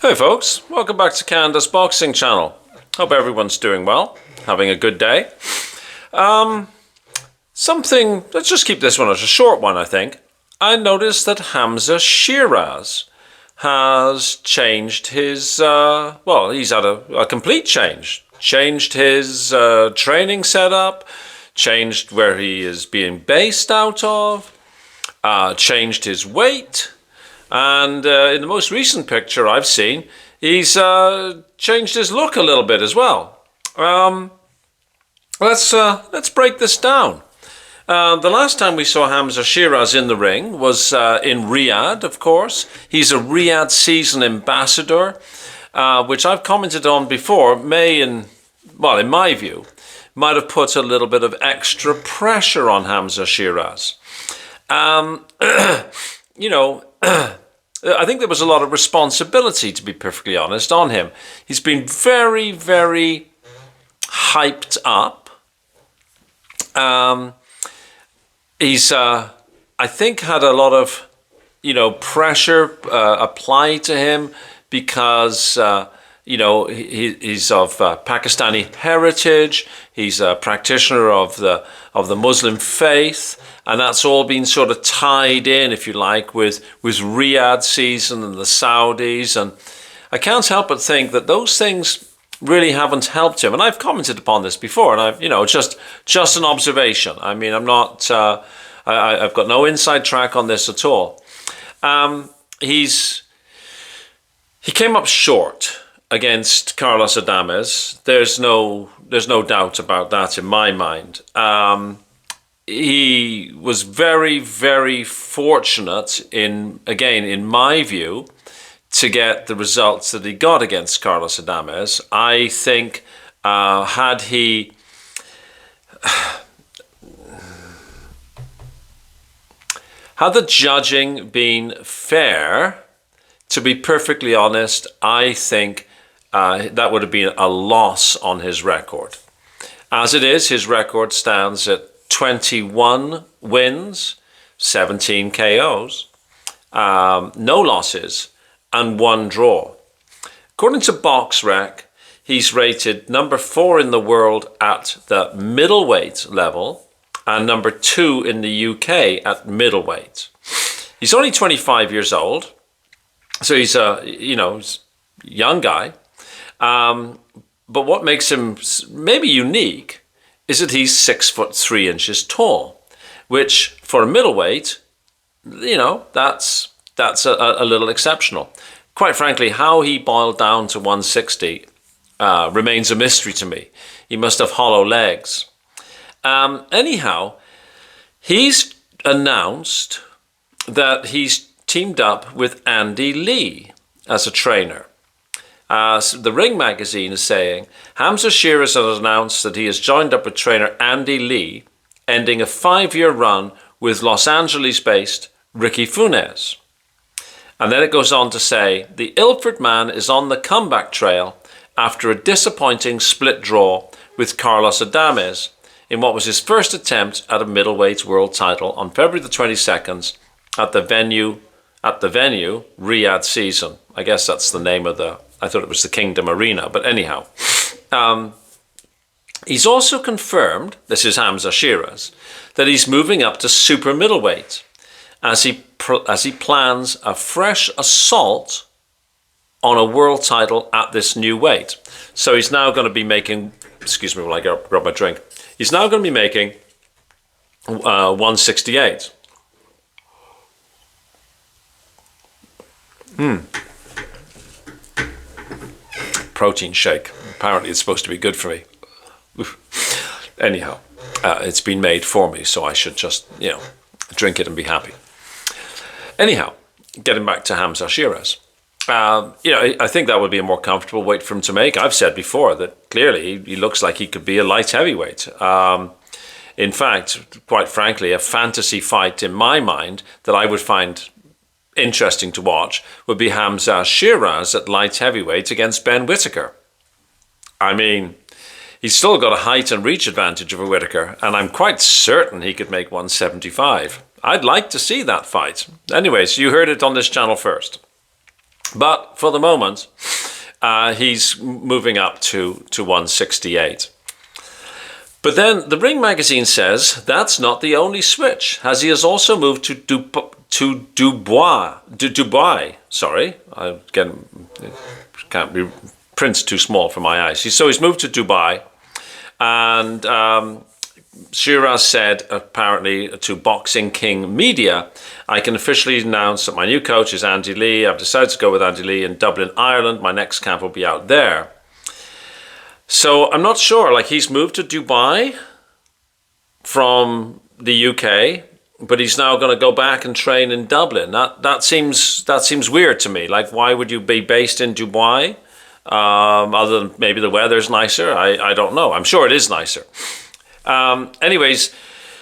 Hey folks, welcome back to Canada's Boxing Channel. Hope everyone's doing well, having a good day. Let's just keep this one as a short one, I think. I noticed that Hamzah Sheeraz has changed his, he's had a complete change. Changed his training setup, changed where he is being based out of, changed his weight. And in the most recent picture I've seen, he's changed his look a little bit as well. Let's break this down. The last time we saw Hamza Shiraz in the ring was in Riyadh, of course. He's a Riyadh season ambassador, which I've commented on before, in my view, might have put a little bit of extra pressure on Hamza Sheeraz. I think there was a lot of responsibility, to be perfectly honest, on him. He's been very, very hyped up. He's, I think, had a lot of, pressure applied to him because, he's of Pakistani heritage. He's a practitioner of the Muslim faith. And that's all been sort of tied in, if you like, with Riyadh season and the Saudis. And I can't help but think that those things really haven't helped him. And I've commented upon this before, and I've, just an observation. I mean, I'm not, I've got no inside track on this at all. He came up short against Carlos Adames. There's no doubt about that in my mind. He was very, very fortunate in my view, to get the results that he got against Carlos Adames. I think had the judging been fair, to be perfectly honest, I think that would have been a loss on his record. As it is, his record stands at 21 wins, 17 KOs, no losses, and 1 draw. According to BoxRec, he's rated number 4 in the world at the middleweight level and number 2 in the UK at middleweight. He's only 25 years old, so he's a young guy. But what makes him maybe unique is that he's 6'3" tall, which for a middleweight, that's a little exceptional. Quite frankly, how he boiled down to 160 remains a mystery to me. He must have hollow legs. Anyhow, he's announced that he's teamed up with Andy Kee as a trainer. The Ring magazine is saying, Hamzah Sheeraz has announced that he has joined up with trainer Andy Kee, ending a 5-year run with Los Angeles-based Ricky Funes. And then it goes on to say, the Ilford man is on the comeback trail after a disappointing split draw with Carlos Adames in what was his first attempt at a middleweight world title on February the 22nd at the venue, Riyadh season. I guess that's the name of I thought it was the Kingdom Arena, but anyhow. He's also confirmed, this is Hamzah Sheeraz, that he's moving up to super middleweight as he plans a fresh assault on a world title at this new weight. So he's now going to be making, excuse me while I grab my drink, he's now going to be making 168. Protein shake. Apparently it's supposed to be good for me. Anyhow, it's been made for me, so I should just, drink it and be happy. Anyhow, getting back to Hamzah Sheeraz. I think that would be a more comfortable weight for him to make. I've said before that clearly he looks like he could be a light heavyweight. In fact, quite frankly, a fantasy fight in my mind that I would find interesting to watch would be Hamzah Sheeraz at light heavyweight against Ben Whittaker. I mean, he's still got a height and reach advantage over Whittaker, and I'm quite certain he could make 175. I'd like to see that fight. Anyways, you heard it on this channel first. But for the moment, he's moving up to 168. But then the Ring magazine says that's not the only switch, as he has also moved to Dubai. Sorry, I can't be print's too small for my eyes. So he's moved to Dubai, and Shiraz said apparently to Boxing King Media, "I can officially announce that my new coach is Andy Lee. I've decided to go with Andy Lee in Dublin, Ireland. My next camp will be out there." So I'm not sure, like he's moved to Dubai from the UK, but he's now going to go back and train in Dublin. That seems weird to me. Like, why would you be based in Dubai? Other than maybe the weather's nicer. I don't know. I'm sure it is nicer. Anyways,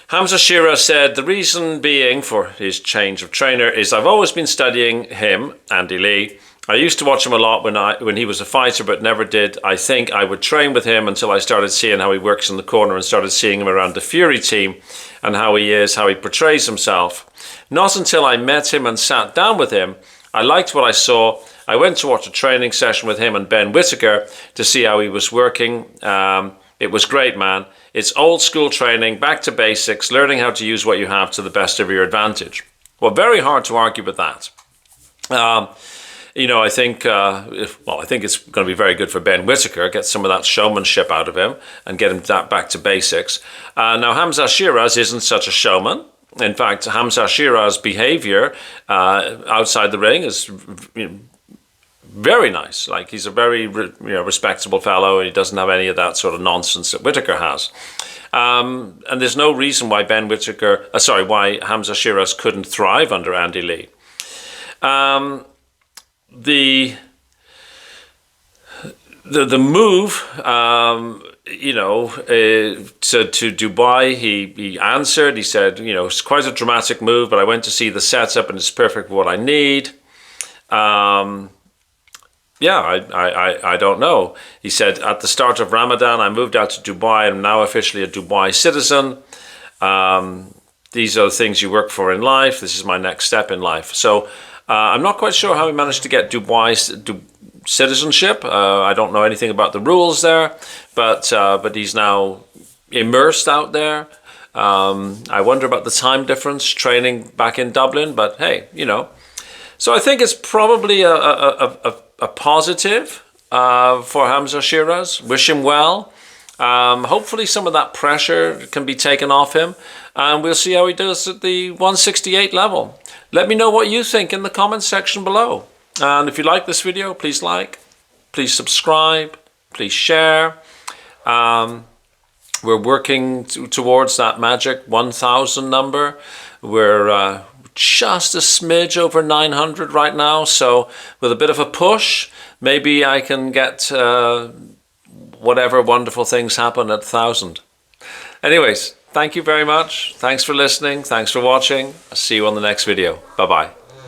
Hamzah Sheeraz said the reason being for his change of trainer is I've always been studying him, Andy Lee. I used to watch him a lot when he was a fighter, but never did. I think I would train with him until I started seeing how he works in the corner and started seeing him around the Fury team and how he is, how he portrays himself. Not until I met him and sat down with him, I liked what I saw. I went to watch a training session with him and Ben Whittaker to see how he was working. It was great, man. It's old school training, back to basics, learning how to use what you have to the best of your advantage. Well, very hard to argue with that. I think I think it's going to be very good for Ben Whittaker, get some of that showmanship out of him and get him back to basics. Now, Hamzah Sheeraz isn't such a showman. In fact, Hamzah Sheeraz's behavior outside the ring is very nice. Like, he's a very respectable fellow, and he doesn't have any of that sort of nonsense that Whittaker has. And there's no reason why why Hamzah Sheeraz couldn't thrive under Andy Lee. The move, to Dubai, he answered. He said, it's quite a dramatic move, but I went to see the setup and it's perfect for what I need. I don't know. He said, at the start of Ramadan, I moved out to Dubai and I'm now officially a Dubai citizen. These are the things you work for in life. This is my next step in life. So I'm not quite sure how he managed to get Dubai citizenship. I don't know anything about the rules there, but he's now immersed out there. I wonder about the time difference, training back in Dublin, but hey, So I think it's probably a positive for Hamzah Sheeraz. Wish him well. Hopefully some of that pressure can be taken off him, and we'll see how he does at the 168 level. Let me know what you think in the comments section below. And if you like this video, please like, please subscribe, please share. We're working towards that magic 1,000 number. We're just a smidge over 900 right now. So with a bit of a push, maybe I can get whatever wonderful things happen at 1,000. Anyways, thank you very much. Thanks for listening. Thanks for watching. I'll see you on the next video. Bye-bye.